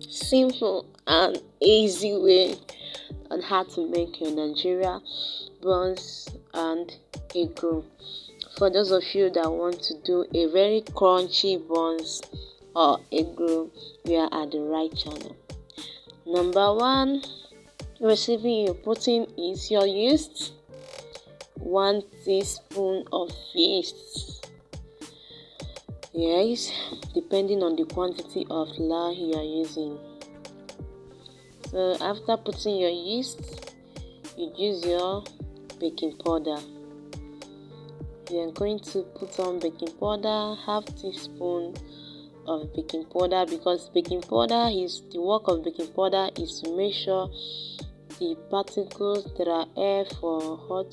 simple and easy way on how to make your Nigeria buns and egg roll. For those of you that want to do a very crunchy buns or egg roll, you are at the right channel. Number one recipe you're putting is your yeast, 1 teaspoon of yeast. Yes, depending on the quantity of flour you are using. So after putting your yeast, you use your baking powder. You are going to put on baking powder, half teaspoon of baking powder, because baking powder is the work of baking powder is to make sure the particles that are air for hot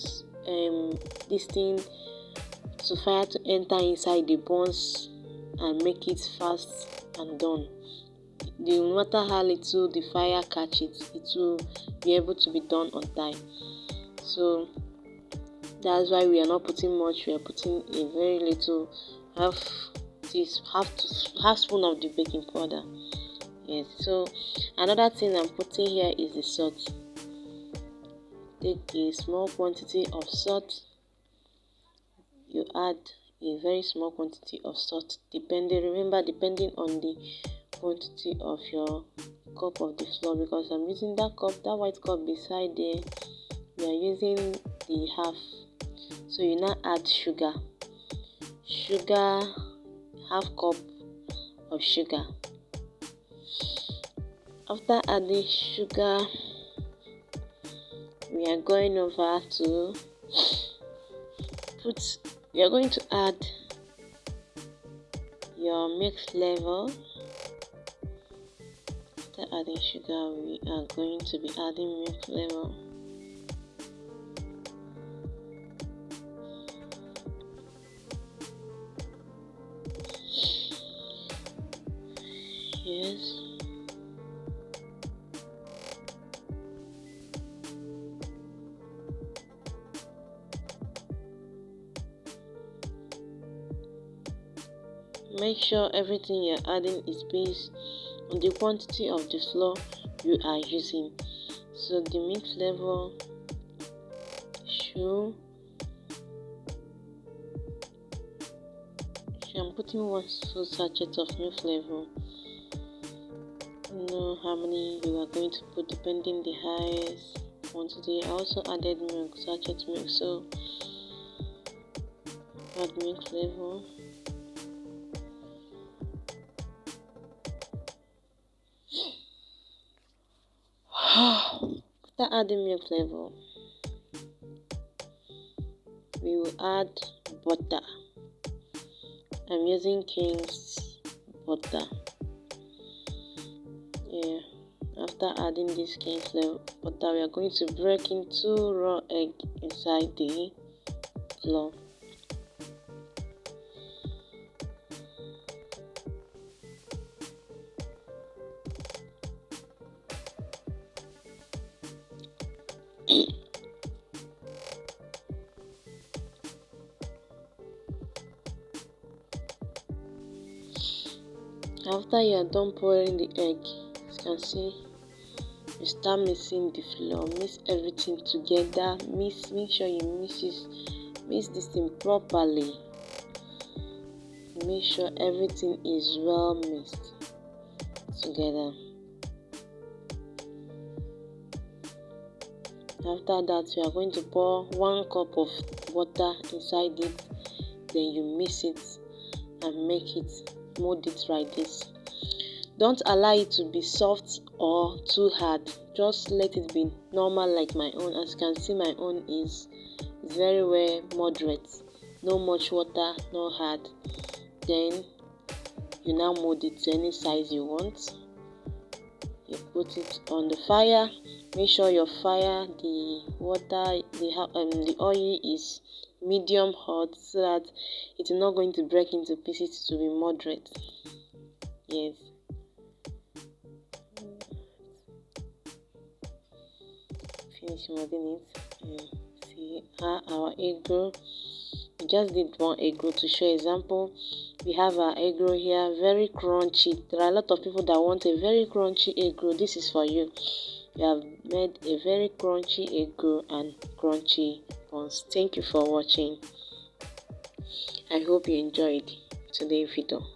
this thing to fire to enter inside the buns and make it fast and done. No matter how little the fire catch it, it will be able to be done on time. So that's why we are not putting much. We are putting a very little, half spoon of the baking powder. Yes. So another thing I'm putting here is the salt. Take a small quantity of salt. You add a very small quantity of salt, depending on the quantity of your cup of the flour, because I'm using that white cup beside there. We are using the half. So you now add sugar, half cup of sugar. After adding sugar, we are going to add your milk flavor. After adding sugar, we are going to be adding milk flavor. Yes. Make sure everything you're adding is based on the quantity of the flour you are using. So the milk flavor I'm putting 1 full sachet of milk flavor. You know how many you are going to put depending the highest quantity. I also added sachet milk, so add milk flavor. After adding milk flavor, we will add butter. I'm using King's butter. Yeah. After adding this King's butter, we are going to break in 2 raw eggs inside the flour. After you are done pouring the egg, as you can see, you start mixing the flour. Mix everything together. Make sure you mix this thing properly. Make sure everything is well mixed together. After that, you are going to pour 1 cup of water inside it. Then you mix it and mold it like this. Don't allow it to be soft or too hard. Just let it be normal like my own. As you can see, my own is very well moderate. No much water, no hard. Then you now mold it to any size you want. You put it on the fire. Make sure your fire, the oil is medium hot, so that it is not going to break into pieces. To be moderate. Yes. Finish molding it. See our egg roll. We just did 1 egg roll to show example. We have our egg roll here, very crunchy. There are a lot of people that want a very crunchy egg roll. This is for you. We have made a very crunchy egg roll and crunchy buns. Thank you for watching. I hope you enjoyed today's video.